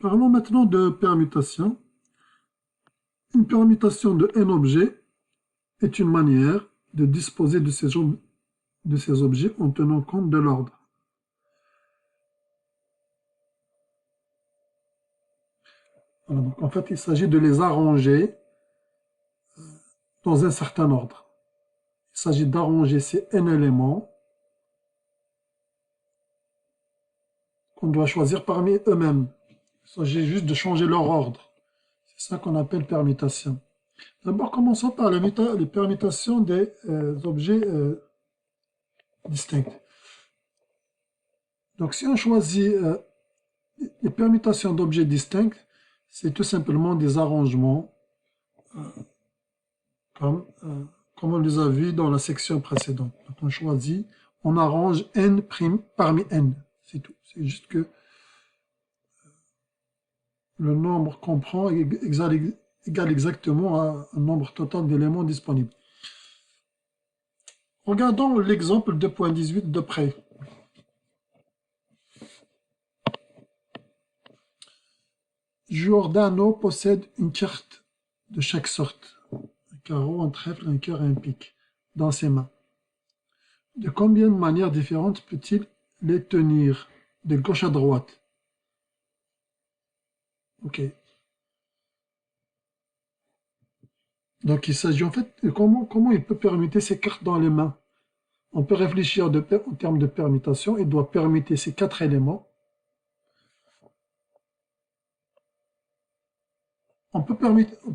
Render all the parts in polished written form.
Parlons maintenant de permutation. Une permutation de n objets est une manière de disposer de ces objets en tenant compte de l'ordre. Voilà, donc en fait, il s'agit de les arranger dans un certain ordre. Il s'agit d'arranger ces n éléments qu'on doit choisir parmi eux-mêmes. Il s'agit juste de changer leur ordre. C'est ça qu'on appelle permutation. D'abord, commençons par les permutations des objets distincts. Donc, si on choisit les permutations d'objets distincts, c'est tout simplement des arrangements comme on les a vus dans la section précédente. Donc, on choisit, on arrange n' parmi n. C'est tout. C'est juste que le nombre qu'on prend égale exactement à un nombre total d'éléments disponibles. Regardons l'exemple 2.18 de près. Giordano possède une carte de chaque sorte, un carreau, un trèfle, un cœur et un pique, dans ses mains. De combien de manières différentes peut-il les tenir, de gauche à droite? Ok. Donc il s'agit en fait de comment il peut permuter ces cartes dans les mains. On peut réfléchir en termes de permutation. Il doit permuter ces 4 éléments. On peut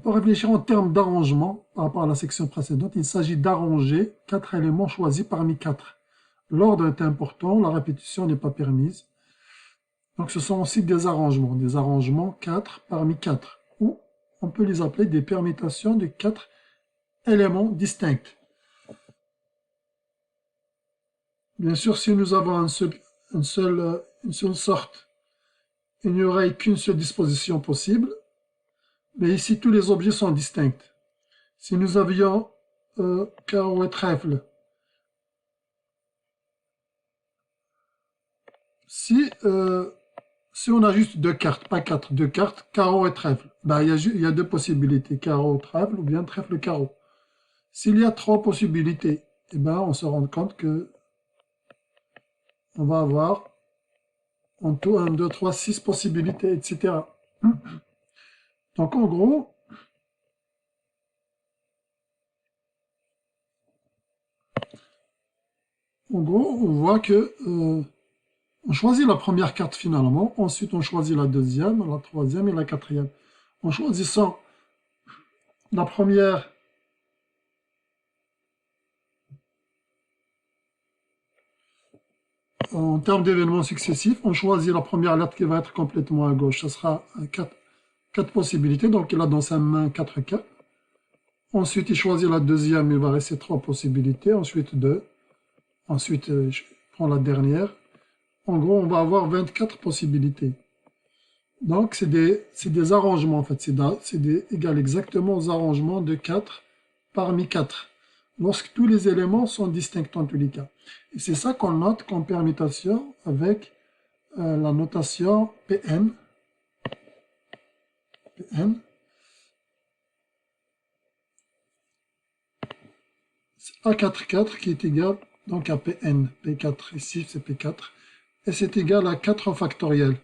réfléchir en termes d'arrangement par rapport à la section précédente. Il s'agit d'arranger 4 éléments choisis parmi 4. L'ordre est important, la répétition n'est pas permise. Donc ce sont aussi des arrangements 4 parmi 4. Ou on peut les appeler des permutations de 4 éléments distincts. Bien sûr, si nous avons une seule sorte, il n'y aurait qu'une seule disposition possible. Mais ici, tous les objets sont distincts. Si nous avions carreau et trèfle, si on a juste 2 cartes, pas 4, 2 cartes, carreau et trèfle, ben, il y a 2 possibilités, carreau, trèfle ou bien trèfle, carreau. S'il y a 3 possibilités, eh ben, on se rend compte que on va avoir en tout 1, 2, 3, 6 possibilités, etc. Donc en gros, on voit que on choisit la première carte finalement, ensuite on choisit la deuxième, la troisième et la quatrième. En choisissant la première, en termes d'événements successifs, on choisit la première lettre qui va être complètement à gauche. Ce sera 4 possibilités, donc il a dans sa main 4 cartes. Ensuite, il choisit la deuxième, il va rester 3 possibilités, ensuite 2. Ensuite, je prends la dernière. En gros, on va avoir 24 possibilités. Donc, c'est des arrangements, en fait. C'est égal exactement aux arrangements de 4 parmi 4, lorsque tous les éléments sont distincts en tous les cas. Et c'est ça qu'on note comme permutation avec la notation Pn. Pn. C'est A44 qui est égal donc à Pn. P4 ici, c'est P4. Et c'est égal à 4 factoriel.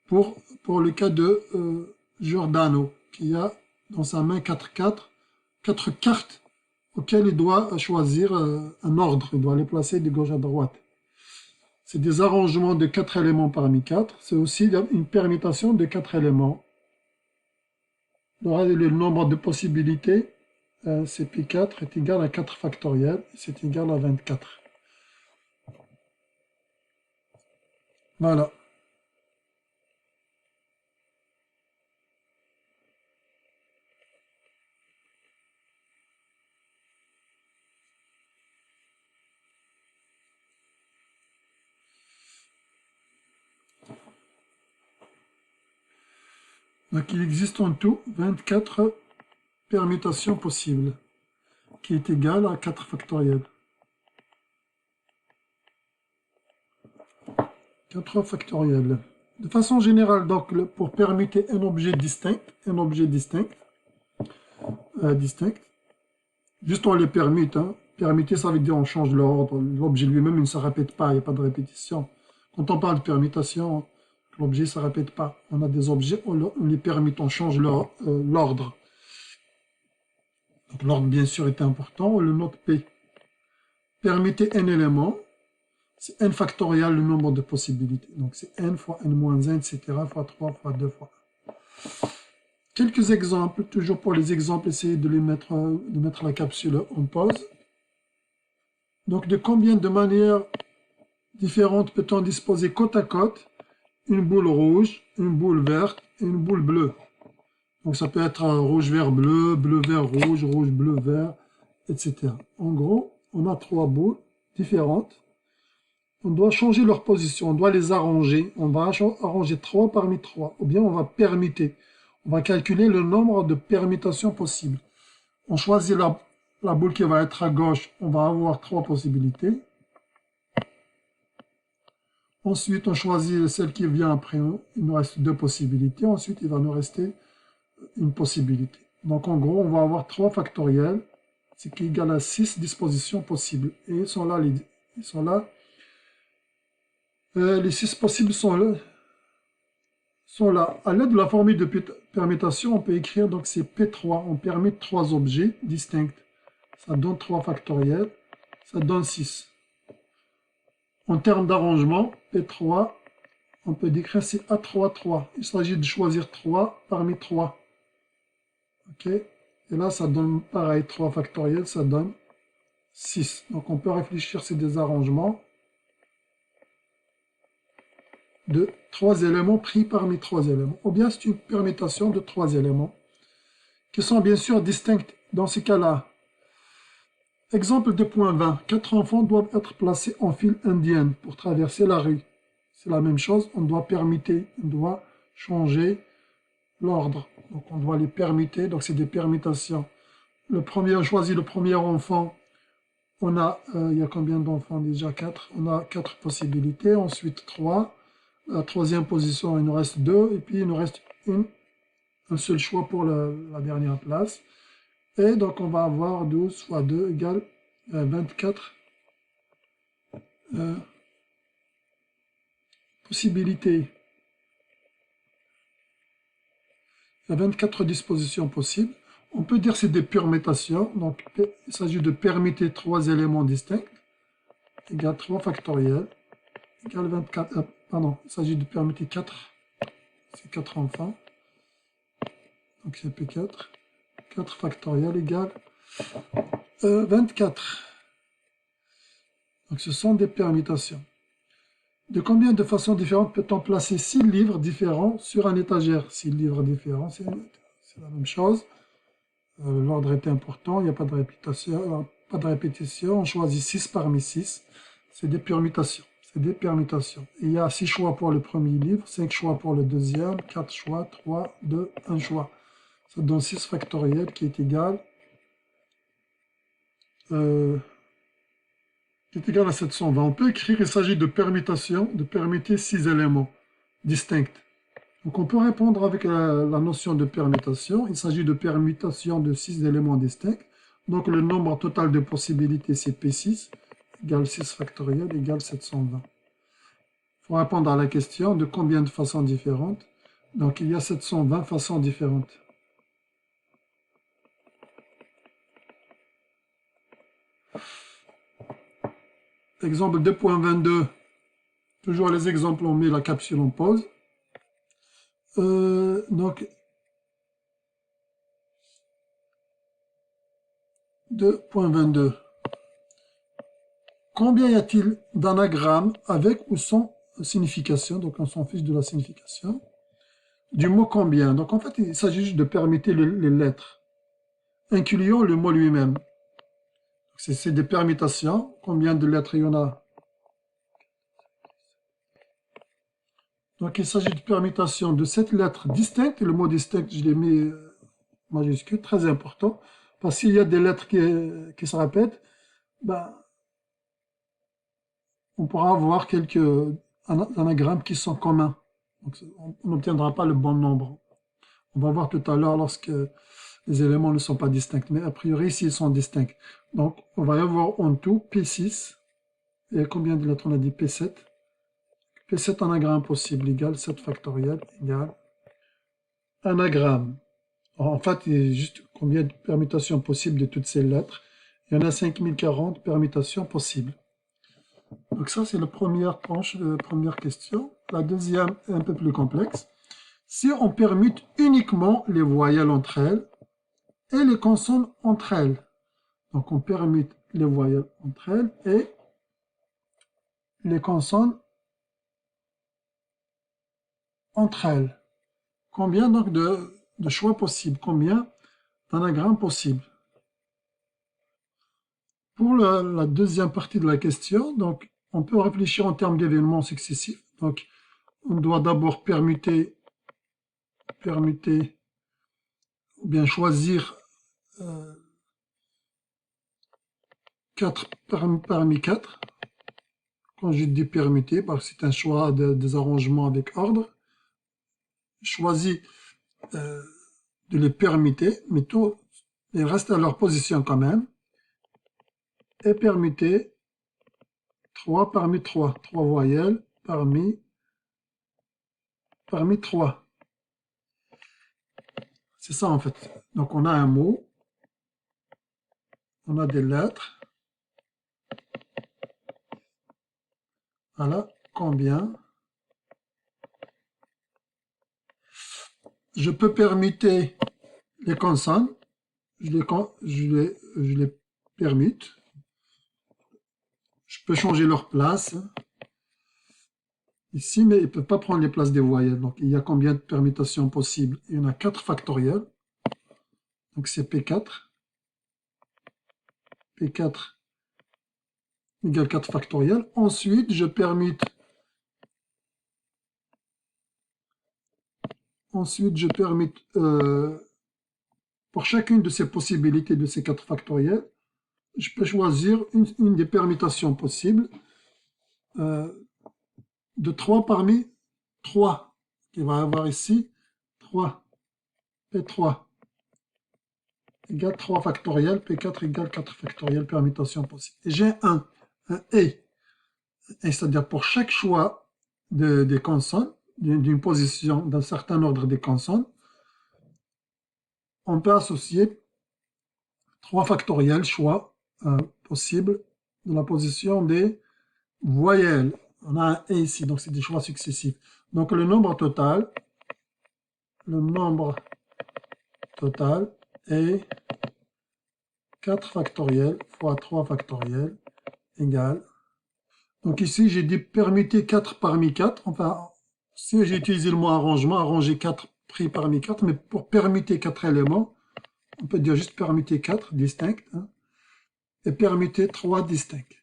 Pour le cas de Giordano, qui a dans sa main 4 cartes auxquelles il doit choisir un ordre, il doit les placer de gauche à droite. C'est des arrangements de 4 éléments parmi 4, c'est aussi une permutation de 4 éléments. Le nombre de possibilités, c'est P4 est égal à 4 factoriel, c'est égal à 24. Voilà. Donc il existe en tout 24 permutations possibles, qui est égal à 4 factoriel. 4 factoriel. De façon générale, donc, pour permuter un objet distinct, distinct, juste on les permute. Hein. Permuter, ça veut dire on change l'ordre. L'objet lui-même, il ne se répète pas, il n'y a pas de répétition. Quand on parle de permutation, l'objet ne se répète pas. On a des objets, on les permute, on change l'ordre. Donc l'ordre, bien sûr, est important. On le note P. Permuter un élément, c'est n factoriel le nombre de possibilités. Donc c'est n fois n moins 1, etc., fois 3, fois 2, fois 1. Quelques exemples, toujours pour les exemples, essayez de mettre la capsule en pause. Donc de combien de manières différentes peut-on disposer côte à côte une boule rouge, une boule verte et une boule bleue? Donc ça peut être rouge, vert, bleu, bleu, vert, rouge, rouge, bleu, vert, etc. En gros, on a 3 boules différentes. On doit changer leur position, on doit les arranger. On va arranger 3 parmi 3, ou bien on va permuter. On va calculer le nombre de permutations possibles. On choisit la boule qui va être à gauche, on va avoir 3 possibilités. Ensuite, on choisit celle qui vient après, il nous reste 2 possibilités. Ensuite, il va nous rester une possibilité. Donc, en gros, on va avoir 3 factoriels, ce qui est égal à 6 dispositions possibles. Et ils sont là, les 6 possibles sont là. À l'aide de la formule de permutation, on peut écrire, donc c'est P3. On permute 3 objets distincts. Ça donne 3 factoriels, ça donne 6. En termes d'arrangement, P3, on peut décrire c'est A3, 3. Il s'agit de choisir 3 parmi 3. Ok. Et là, ça donne pareil, 3 factoriels, ça donne 6. Donc on peut réfléchir, c'est des arrangements de 3 éléments pris parmi 3 éléments. Ou bien c'est une permutation de 3 éléments qui sont bien sûr distincts dans ces cas-là. Exemple de point 20. 4 enfants doivent être placés en file indienne pour traverser la rue. C'est la même chose, on doit permuter, on doit changer l'ordre. Donc on doit les permuter, donc c'est des permutations. On choisit le premier enfant. On a, il y a combien d'enfants déjà? 4. On a 4 possibilités, ensuite 3. La troisième position, il nous reste 2, et puis il nous reste un seul choix pour la dernière place. Et donc on va avoir 12 fois 2 égale 24 possibilités. Il y a 24 dispositions possibles. On peut dire que c'est des permutations. Donc il s'agit de permuter 3 éléments distincts, égale 3 factoriels, égale 24. Pardon, il s'agit de permuter 4. C'est 4 enfants. Donc c'est P4. 4 factoriel égale 24. Donc ce sont des permutations. De combien de façons différentes peut-on placer 6 livres différents sur un étagère? 6 livres différents, c'est la même chose. L'ordre est important, il n'y a pas de répétition. On choisit 6 parmi 6. C'est des permutations. C'est des permutations. Et il y a 6 choix pour le premier livre, 5 choix pour le deuxième, 4 choix, 3, 2, 1 choix. Ça donne 6 factoriel qui est égal à 720. On peut écrire, il s'agit de permutation, de permuter 6 éléments distincts. Donc on peut répondre avec la notion de permutation. Il s'agit de permutation de 6 éléments distincts. Donc le nombre total de possibilités, c'est P6, égale 6 factoriel, égale 720. Il faut répondre à la question de combien de façons différentes. Donc il y a 720 façons différentes. Exemple 2.22. Toujours les exemples, on met la capsule en pause. Donc 2.22. Combien y a-t-il d'anagrammes avec ou sans signification? Donc on s'en fiche de la signification. Du mot combien? Donc en fait, il s'agit juste de permuter les lettres, incluant le mot lui-même. C'est des permutations. Combien de lettres il y en a? Donc il s'agit de permutation de 7 lettres distinctes. Et le mot distinct, je l'ai mis majuscule, très important. Parce qu'il y a des lettres qui se répètent, ben, on pourra avoir quelques anagrammes qui sont communs. Donc, on n'obtiendra pas le bon nombre. On va voir tout à l'heure lorsque les éléments ne sont pas distincts. Mais a priori, ici, ils sont distincts. Donc, on va y avoir en tout P6. Et combien de lettres on a dit? P7. P7 anagramme possible égale 7 factoriel égale anagramme. En fait, il y a juste combien de permutations possibles de toutes ces lettres. Il y en a 5040 permutations possibles. Donc ça, c'est la première tranche, première question. La deuxième est un peu plus complexe. Si on permute uniquement les voyelles entre elles et les consonnes entre elles. Donc on permute les voyelles entre elles et les consonnes entre elles. Combien donc de choix possibles? Combien d'anagrammes possibles? Pour la deuxième partie de la question, donc, on peut réfléchir en termes d'événements successifs. Donc, on doit d'abord permuter, ou bien choisir 4 parmi 4. Quand je dis permuter, parce que c'est un choix des arrangements avec ordre, choisis de les permuter, mais tout, ils restent à leur position quand même, et permuter 3 parmi 3, 3 voyelles parmi 3. C'est ça en fait. Donc on a un mot, on a des lettres. Voilà, combien? Je peux permuter les consonnes. Je les permute. Je peux changer leur place. Ici, mais ils ne peuvent pas prendre les places des voyelles. Donc, il y a combien de permutations possibles? Il y en a 4 factoriels. Donc, c'est P4. P4 égale 4 factoriels. Ensuite, je permute. Pour chacune de ces possibilités de ces 4 factoriels, je peux choisir une des permutations possibles de 3 parmi 3. Il va y avoir ici 3. P3 égale 3 factoriel, P4 égale 4 factoriel, permutation possible. Et j'ai un et c'est-à-dire pour chaque choix des consonnes, d'une position, d'un certain ordre des consonnes, on peut associer 3 factoriels choix possibles de la position des voyelles. On a un et ici, donc c'est des choix successifs. Donc le nombre total est 4 factoriels fois 3 factoriels égale. Donc ici, j'ai dit permuter 4 parmi 4. Enfin, si j'ai utilisé le mot arrangement, arranger 4 pris parmi 4, mais pour permuter 4 éléments, on peut dire juste permuter 4 distincts, hein, et permuter 3 distincts.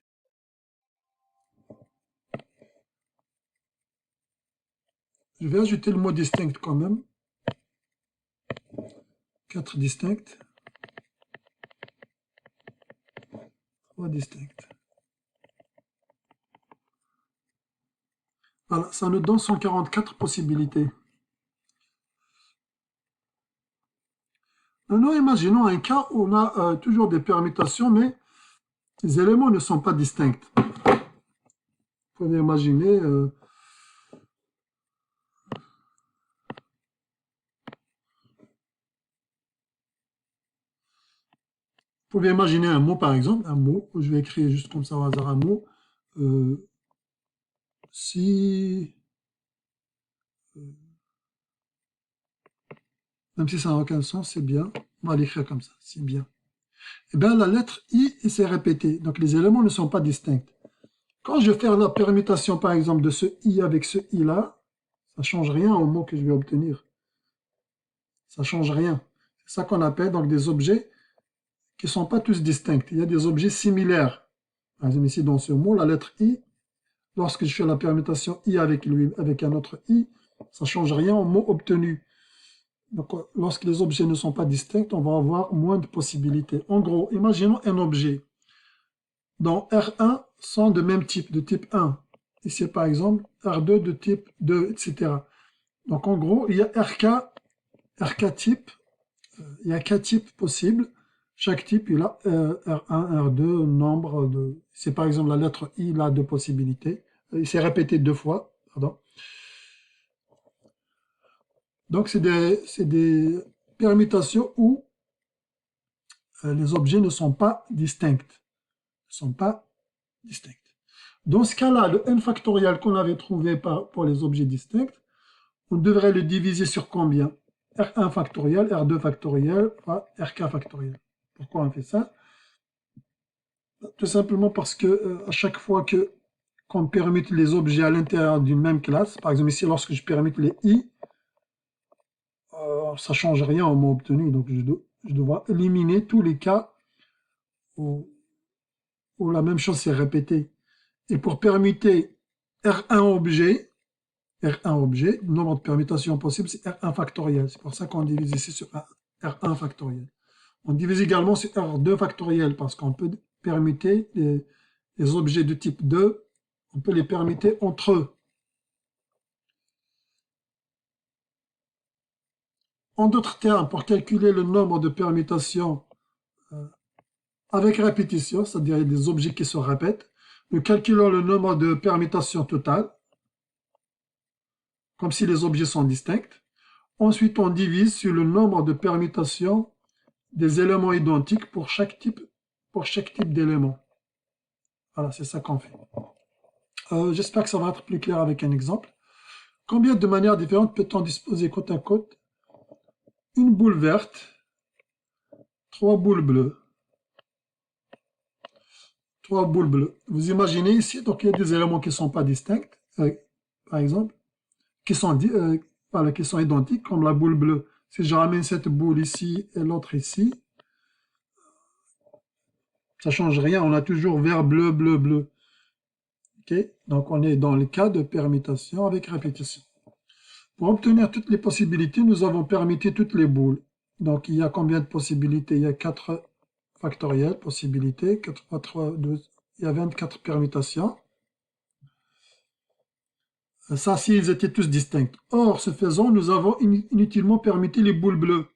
Je vais ajouter le mot distinct quand même. 4 distincts. 3 distincts. Voilà, ça nous donne 144 possibilités. Maintenant, imaginons un cas où on a toujours des permutations, mais les éléments ne sont pas distincts. Vous pouvez imaginer... Vous pouvez imaginer un mot, par exemple, un mot, je vais écrire juste comme ça au hasard un mot. Si... Même si ça n'a aucun sens, c'est bien. On va l'écrire comme ça, c'est bien. Eh bien, la lettre I, il s'est répété. Donc, les éléments ne sont pas distincts. Quand je vais faire la permutation, par exemple, de ce I avec ce I-là, ça ne change rien au mot que je vais obtenir. Ça ne change rien. C'est ça qu'on appelle donc des objets qui ne sont pas tous distincts. Il y a des objets similaires. Par exemple, ici, dans ce mot, la lettre I, lorsque je fais la permutation I avec un autre I, ça ne change rien au mot obtenu. Donc, lorsque les objets ne sont pas distincts, on va avoir moins de possibilités. En gros, imaginons un objet dont R1 sont de même type, de type 1. Ici, par exemple, R2 de type 2, etc. Donc en gros, il y a RK type, il y a K types possibles. Chaque type, il a R1, R2, nombre de... C'est par exemple la lettre I, il a deux possibilités. Il s'est répété deux fois, pardon. Donc c'est des permutations où les objets ne sont pas distincts. Ne sont pas distincts. Dans ce cas-là, le n factoriel qu'on avait trouvé pour les objets distincts, on devrait le diviser sur combien? R1 factoriel, R2 factoriel, RK factoriel. Pourquoi on fait ça? Tout simplement parce que à chaque fois qu'on permute les objets à l'intérieur d'une même classe, par exemple ici, lorsque je permute les I, ça ne change rien au mot obtenu, donc je dois éliminer tous les cas où la même chose s'est répétée. Et pour permuter R1 objet, le nombre de permutations possibles, c'est R1 factoriel. C'est pour ça qu'on divise ici sur R1 factoriel. On divise également sur R2 factoriel parce qu'on peut permuter les objets de type 2, on peut les permuter entre eux. En d'autres termes, pour calculer le nombre de permutations avec répétition, c'est-à-dire des objets qui se répètent, nous calculons le nombre de permutations totales, comme si les objets sont distincts. Ensuite, on divise sur le nombre de permutations des éléments identiques pour chaque type d'élément. Voilà, c'est ça qu'on fait. J'espère que ça va être plus clair avec un exemple. Combien de manières différentes peut-on disposer côte à côte une boule verte, 3 boules bleues? 3 boules bleues. Vous imaginez ici, donc il y a des éléments qui ne sont pas distincts, par exemple, qui sont identiques, comme la boule bleue. Si je ramène cette boule ici et l'autre ici, ça ne change rien, on a toujours vert, bleu, bleu, bleu. Okay? Donc on est dans le cas de permutation avec répétition. Pour obtenir toutes les possibilités, nous avons permuté toutes les boules. Donc il y a combien de possibilités? Il y a 4 factoriels, possibilités, 4 fois 3, 12, il y a 24 permutations. Ça, s'ils étaient tous distincts. Or, ce faisant, nous avons inutilement permuté les boules bleues.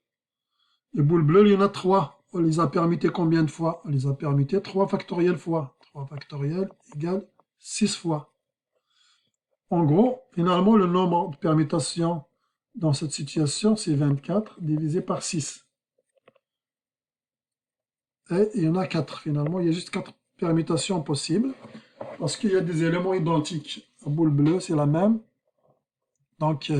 Les boules bleues, il y en a 3. On les a permutées combien de fois? On les a permutées 3 factoriels fois. 3 factoriels égale 6 fois. En gros, finalement, le nombre de permutations dans cette situation, c'est 24 divisé par 6. Et il y en a 4 finalement. Il y a juste 4 permutations possibles. Parce qu'il y a des éléments identiques. La boule bleue, c'est la même. Donc,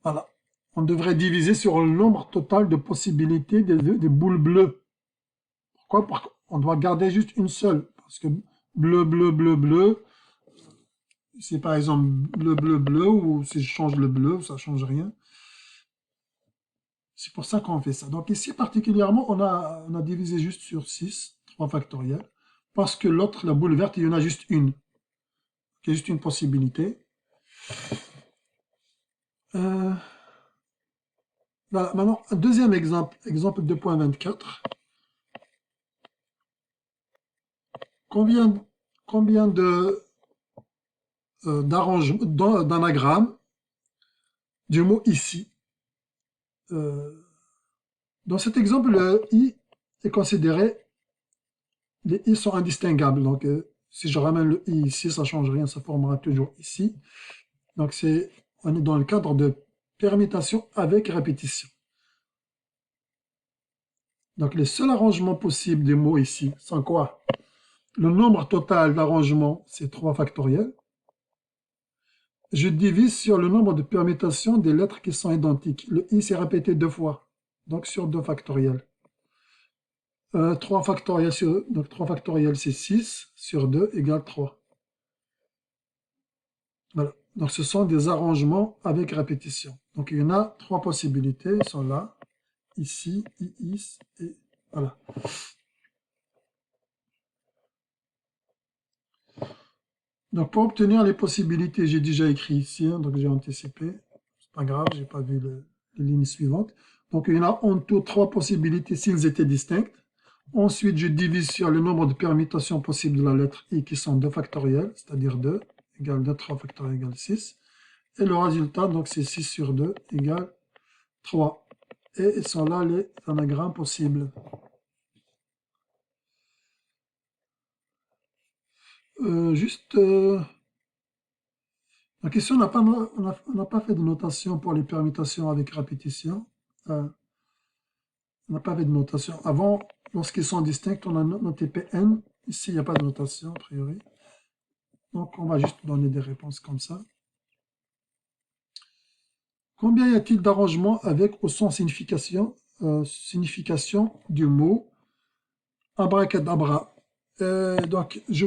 voilà. On devrait diviser sur le nombre total de possibilités des boules bleues. Pourquoi? Parce qu'on doit garder juste une seule. Parce que bleu, bleu, bleu, bleu, c'est par exemple bleu, bleu, bleu, ou si je change le bleu, ça ne change rien. C'est pour ça qu'on fait ça. Donc ici, particulièrement, on a divisé juste sur 6, 3 factoriels, parce que l'autre, la boule verte, il y en a juste une. Il y a juste une possibilité. Voilà, maintenant, un deuxième exemple, exemple 2.24. Combien d'anagrammes du mot ici? Dans cet exemple, le i est considéré, les i sont indistinguables. Donc, si je ramène le i ici, ça ne change rien, ça formera toujours ici. Donc, on est dans le cadre de permutation avec répétition. Donc, les seuls arrangements possibles des mots ici sont quoi? Le nombre total d'arrangements, c'est 3 factoriels. Je divise sur le nombre de permutations des lettres qui sont identiques. Le i s'est répété 2 fois, donc sur 2 factoriels. 3 factoriels, donc 3 factoriels, c'est 6 sur 2 égale 3. Voilà. Donc, ce sont des arrangements avec répétition. Donc, il y en a 3 possibilités. Ils sont là, ici, ici, et voilà. Donc, pour obtenir les possibilités, j'ai déjà écrit ici, hein, donc j'ai anticipé. C'est pas grave, j'ai pas vu les lignes suivantes. Donc, il y en a en tout 3 possibilités s'ils étaient distincts. Ensuite, je divise sur le nombre de permutations possibles de la lettre i qui sont 2 factoriels, c'est-à-dire 2 égale 2, 3 factoriel égale 6. Et le résultat, donc c'est 6 sur 2 égale 3. Et ils sont là les anagrammes possibles. Juste, la question, on n'a pas fait de notation pour les permutations avec répétition. On n'a pas fait de notation. Avant, lorsqu'ils sont distincts, on a noté Pn. Ici, il n'y a pas de notation, a priori. Donc, on va juste donner des réponses comme ça. Combien y a-t-il d'arrangements avec ou sans signification du mot abracadabra? Donc, je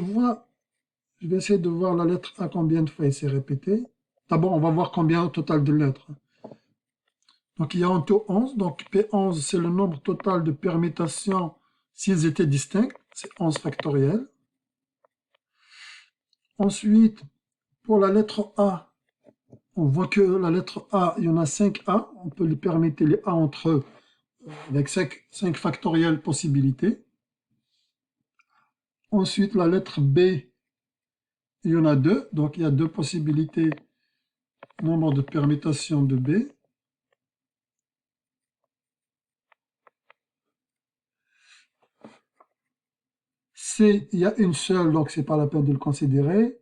vais essayer de voir la lettre A combien de fois il s'est répété. D'abord, on va voir combien au total de lettres. Donc, il y a en tout 11. Donc, P11, c'est le nombre total de permutations s'ils étaient distincts. C'est 11 factoriel. Ensuite, pour la lettre A, on voit que la lettre A, il y en a 5 A. On peut les permettre les A entre eux avec 5 factorielles possibilités. Ensuite, la lettre B, il y en a 2. Donc, il y a 2 possibilités, nombre de permutations de B. C, il y a une seule, donc c'est pas la peine de le considérer.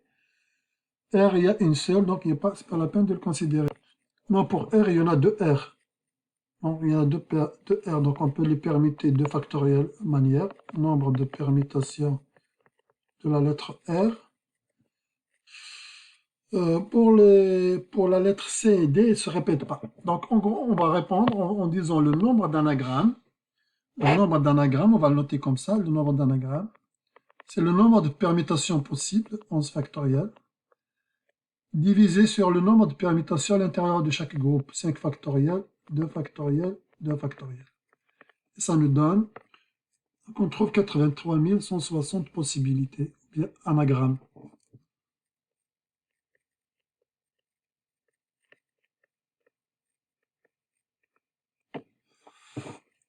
R, il y a une seule, donc c'est pas la peine de le considérer. Non, pour R, il y en a 2 R. Donc, il y en a 2 R, donc on peut les permuter de factorielle manière. Nombre de permutations de la lettre R. Pour la lettre C et D, il ne se répète pas. Donc, en gros, on va répondre en disant le nombre d'anagrammes. Le nombre d'anagrammes, on va le noter comme ça, le nombre d'anagrammes. C'est le nombre de permutations possibles, 11 factoriel, divisé sur le nombre de permutations à l'intérieur de chaque groupe, 5 factoriel, 2 factoriel, 2 factoriel. Et ça nous donne qu'on trouve 83 160 possibilités, bien anagrammes.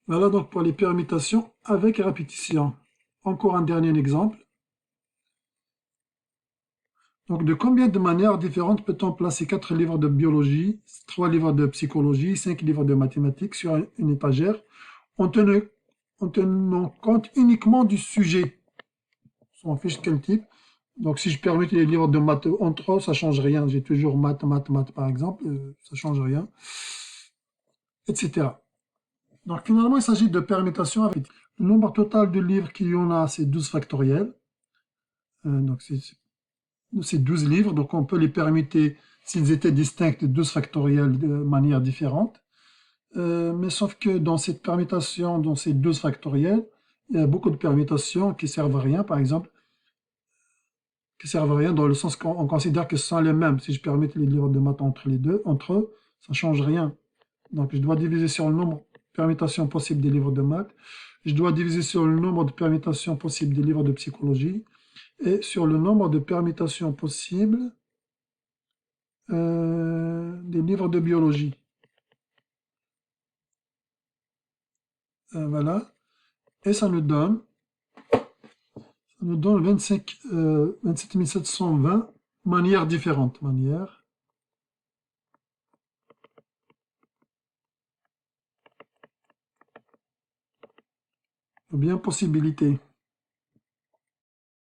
Voilà donc pour les permutations avec répétition. Encore un dernier exemple. Donc, de combien de manières différentes peut-on placer 4 livres de biologie, 3 livres de psychologie, 5 livres de mathématiques sur une étagère en tenant compte uniquement du sujet? On s'en fiche quel type. Donc, si je permets les livres de maths entre eux, ça ne change rien. J'ai toujours maths, maths, maths, par exemple. Ça ne change rien. Etc. Donc, finalement, il s'agit de permutation avec le nombre total de livres qu'il y en a, c'est 12 factoriel. Donc, c'est 12 livres. Donc, on peut les permuter s'ils étaient distincts de 12 factoriels de manière différente. Mais sauf que dans cette permutation, dans ces 12 factoriels, il y a beaucoup de permutations qui servent à rien. Par exemple, qui servent à rien dans le sens qu'on considère que ce sont les mêmes. Si je permets les livres de maths entre eux, ça ne change rien. Donc, je dois diviser sur le nombre de permutations possibles des livres de maths. Je dois diviser sur le nombre de permutations possibles des livres de psychologie et sur le nombre de permutations possibles des livres de biologie. Voilà. Et ça nous donne 27 720 manières différentes. Ou bien possibilités.